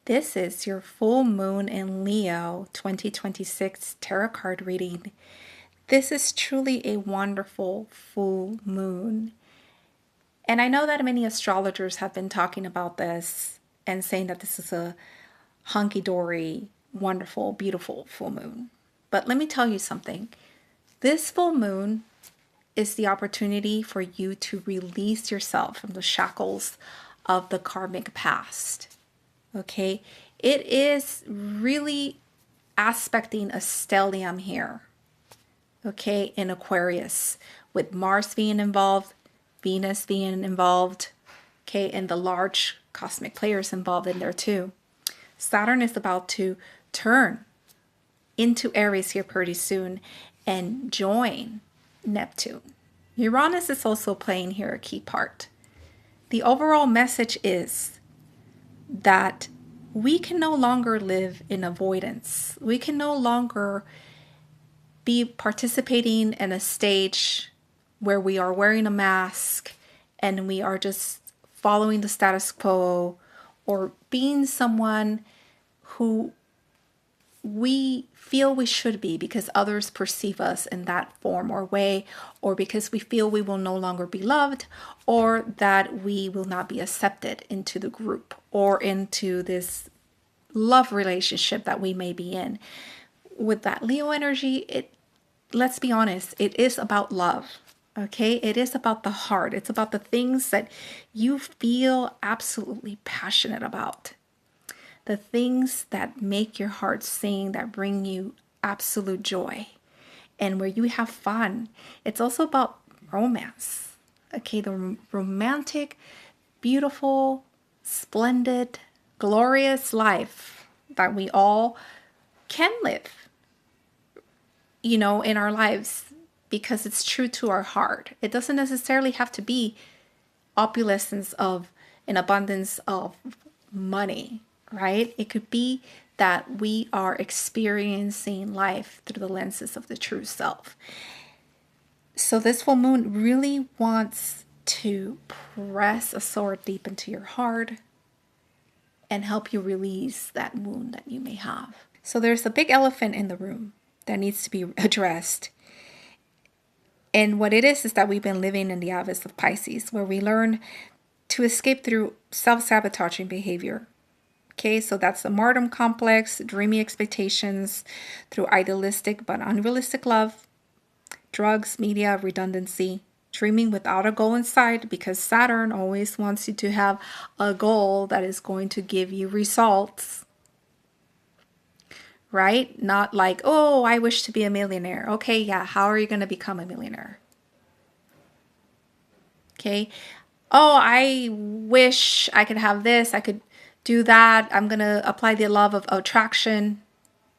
This is your full moon in Leo 2026 tarot card reading. This is truly a wonderful full moon. And I know that many astrologers have been talking about this and saying that this is a hunky-dory, wonderful, beautiful full moon. But let me tell you something. This full moon is the opportunity for you to release yourself from the shackles of the karmic past. Okay, it is really aspecting a stellium here, okay, in Aquarius, with Mars being involved, Venus being involved, okay, and the large cosmic players involved in there too. Saturn is about to turn into Aries here pretty soon and join Neptune. Uranus is also playing here a key part. The overall message is that we can no longer live in avoidance. We can no longer be participating in a stage where we are wearing a mask and we are just following the status quo, or being someone who we feel we should be because others perceive us in that form or way, or because we feel we will no longer be loved, or that we will not be accepted into the group or into this love relationship that we may be in. With that Leo energy, let's be honest, it is about love. Okay, it is about the heart. It's about the things that you feel absolutely passionate about. The things that make your heart sing, that bring you absolute joy, and where you have fun. It's also about romance. Okay, the romantic, beautiful, splendid, glorious life that we all can live, in our lives, because it's true to our heart. It doesn't necessarily have to be opulence of an abundance of money. Right? It could be that we are experiencing life through the lenses of the true self. So this full moon really wants to press a sword deep into your heart and help you release that wound that you may have. So there's a big elephant in the room that needs to be addressed. And what it is that we've been living in the abyss of Pisces, where we learn to escape through self-sabotaging behavior. Okay, so that's the martyrdom complex, dreamy expectations through idealistic but unrealistic love, drugs, media, redundancy, dreaming without a goal in sight, because Saturn always wants you to have a goal that is going to give you results, right? Not like, oh, I wish to be a millionaire. Okay, yeah, how are you going to become a millionaire? Okay, oh, I wish I could have this, I could do that, I'm going to apply the law of attraction,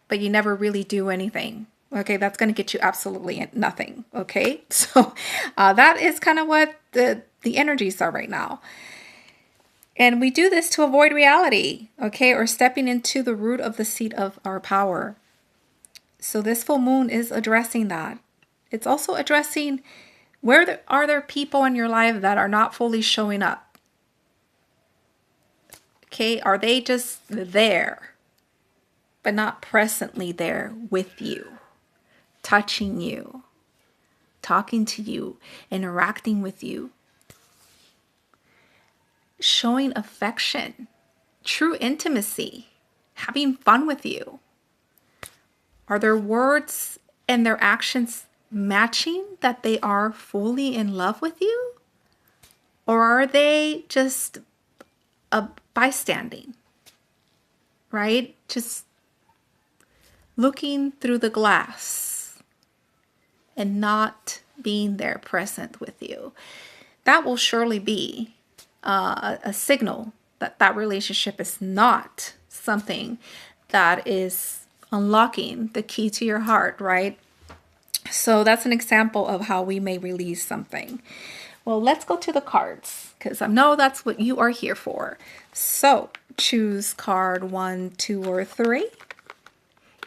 but you never really do anything. Okay, that's going to get you absolutely nothing. Okay, so that is kind of what the energies are right now. And we do this to avoid reality, okay, or stepping into the root of the seat of our power. So this full moon is addressing that. It's also addressing are there people in your life that are not fully showing up? Okay, are they just there, but not presently there with you, touching you, talking to you, interacting with you, showing affection, true intimacy, having fun with you? Are their words and their actions matching that they are fully in love with you? Or are they just a bystanding, right? Just looking through the glass and not being there present with you? That will surely be a signal that that relationship is not something that is unlocking the key to your heart, right? So that's an example of how we may release something. Well, let's go to the cards, because I know that's what you are here for. So choose card 1, 2, or 3.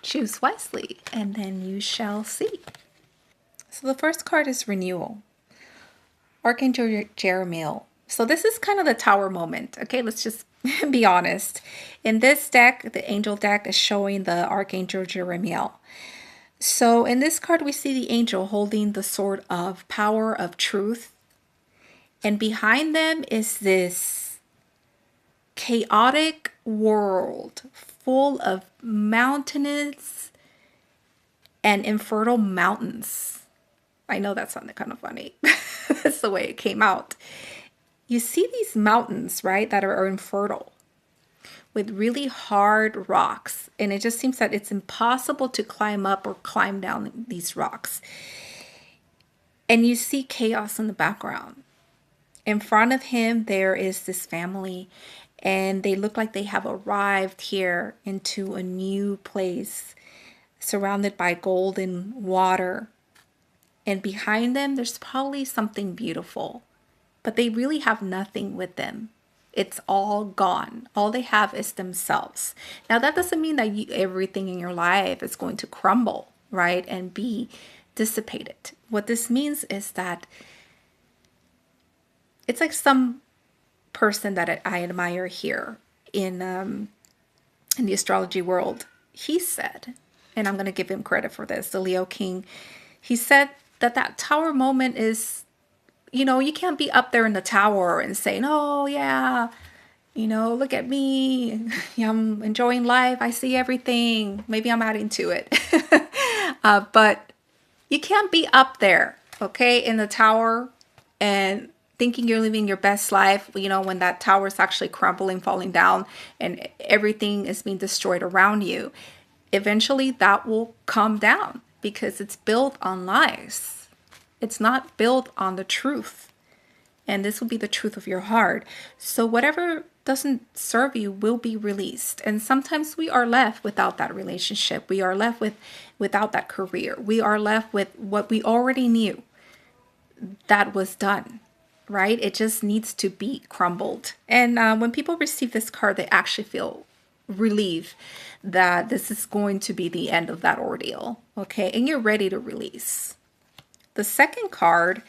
Choose wisely, and then you shall see. So the first card is renewal. Archangel Jeremiel So this is kind of the tower moment. Okay, let's just be honest. In this deck, the angel deck is showing the Archangel Jeremiel. So in this card, we see the angel holding the sword of power of truth. And behind them is this chaotic world full of mountainous and infertile mountains. I know that sounded kind of funny. That's the way it came out. You see these mountains, right, that are infertile with really hard rocks. And it just seems that it's impossible to climb up or climb down these rocks. And you see chaos in the background. In front of him, there is this family, and they look like they have arrived here into a new place, surrounded by golden water. And behind them, there's probably something beautiful, but they really have nothing with them. It's all gone. All they have is themselves. Now, that doesn't mean that everything in your life is going to crumble, right, and be dissipated. What this means is that it's like some person that I admire here in the astrology world. He said, and I'm going to give him credit for this, the Leo King, he said that tower moment is, you can't be up there in the tower and saying, oh yeah, look at me, I'm enjoying life, I see everything. Maybe I'm adding to it. But you can't be up there, okay, in the tower and thinking you're living your best life, when that tower is actually crumbling, falling down, and everything is being destroyed around you. Eventually that will come down because it's built on lies. It's not built on the truth. And this will be the truth of your heart. So whatever doesn't serve you will be released. And sometimes we are left without that relationship. We are left without that career. We are left with what we already knew that was done, right? It just needs to be crumbled. And when people receive this card, they actually feel relief that this is going to be the end of that ordeal, okay? And you're ready to release. The second card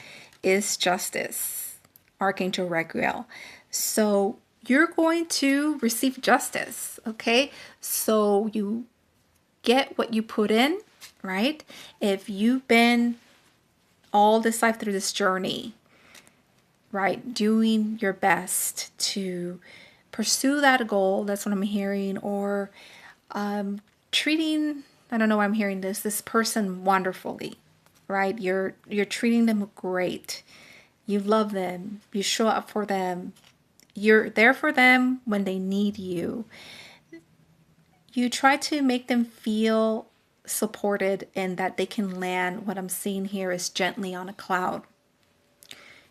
is Justice, Archangel Raguel. So you're going to receive justice, okay? So you get what you put in, right? If you've been all this life through this journey, right, doing your best to pursue that goal, that's what I'm hearing, or treating, I don't know why I'm hearing this person wonderfully, right? You're treating them great. You love them. You show up for them. You're there for them when they need you. You try to make them feel supported and that they can land. What I'm seeing here is gently on a cloud.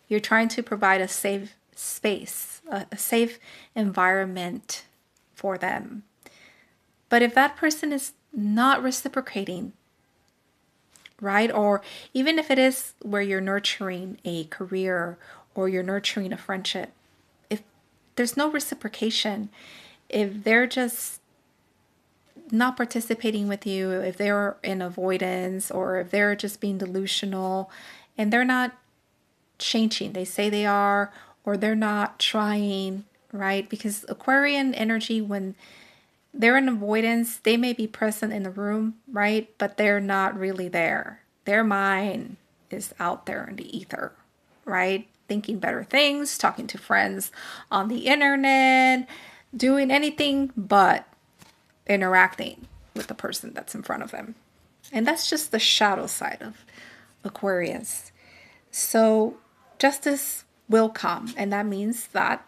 You're trying to provide a safe space, a safe environment for them. But if that person is not reciprocating, right? Or even if it is where you're nurturing a career or you're nurturing a friendship, if there's no reciprocation, if they're just not participating with you, if they're in avoidance, or if they're just being delusional and they're not changing, they say they are, or they're not trying, right? Because Aquarian energy, when they're in avoidance, they may be present in the room, right? But they're not really there. Their mind is out there in the ether, right? Thinking better things, talking to friends on the internet, doing anything but interacting with the person that's in front of them. And that's just the shadow side of Aquarius. So justice will come, and that means that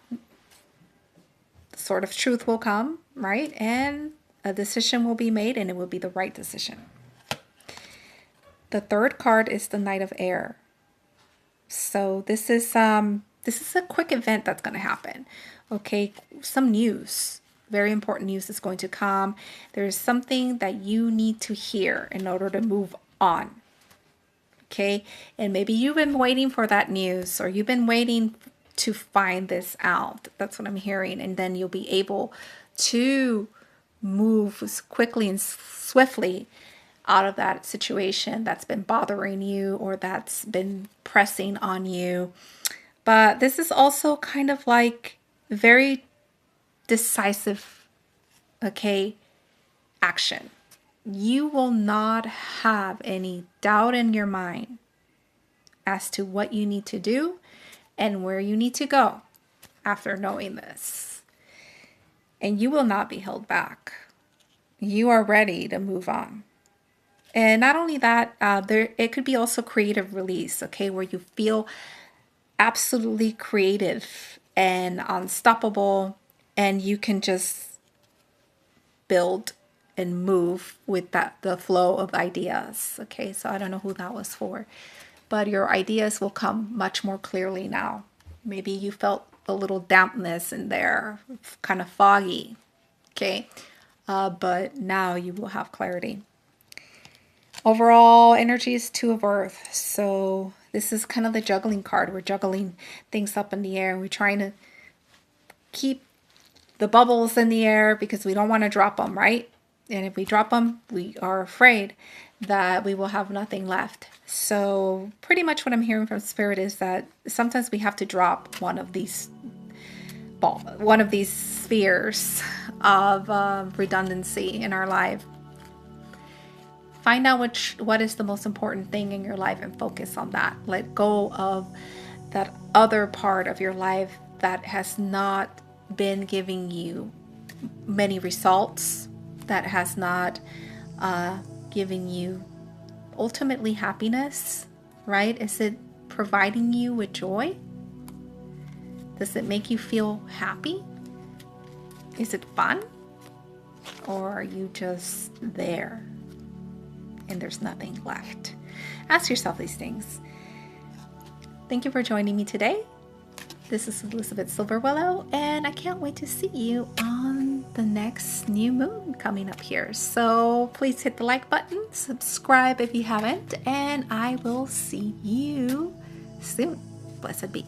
sort of truth will come, right? And a decision will be made, and it will be the right decision. The third card is the Knight of Air. So this is a quick event that's going to happen. Okay, some news, very important news is going to come. There's something that you need to hear in order to move on. Okay, and maybe you've been waiting for that news, or you've been waiting to find this out. That's what I'm hearing. And then you'll be able to move quickly and swiftly out of that situation that's been bothering you or that's been pressing on you. But this is also kind of like very decisive, okay, action. You will not have any doubt in your mind as to what you need to do and where you need to go after knowing this. And you will not be held back. You are ready to move on. And not only that, it could be also creative release, okay, where you feel absolutely creative and unstoppable, and you can just build and move with the flow of ideas. Okay, so I don't know who that was for, but your ideas will come much more clearly now. Maybe you felt a little dampness in there, kind of foggy. Okay, but now you will have clarity. Overall energy is Two of Earth. So this is kind of the juggling card. We're juggling things up in the air. We're trying to keep the bubbles in the air because we don't want to drop them, right? And if we drop them, we are afraid that we will have nothing left. So pretty much what I'm hearing from Spirit is that sometimes we have to drop one of these spheres of redundancy in our life. Find out what is the most important thing in your life and focus on that. Let go of that other part of your life that has not been giving you many results, that has not given you ultimately happiness, right? Is it providing you with joy? Does it make you feel happy? Is it fun? Or are you just there and there's nothing left? Ask yourself these things. Thank you for joining me today. This is Elizabeth Silverwillow, and I can't wait to see you on the next new moon coming up here. So please hit the like button, subscribe if you haven't, and I will see you soon. Blessed be.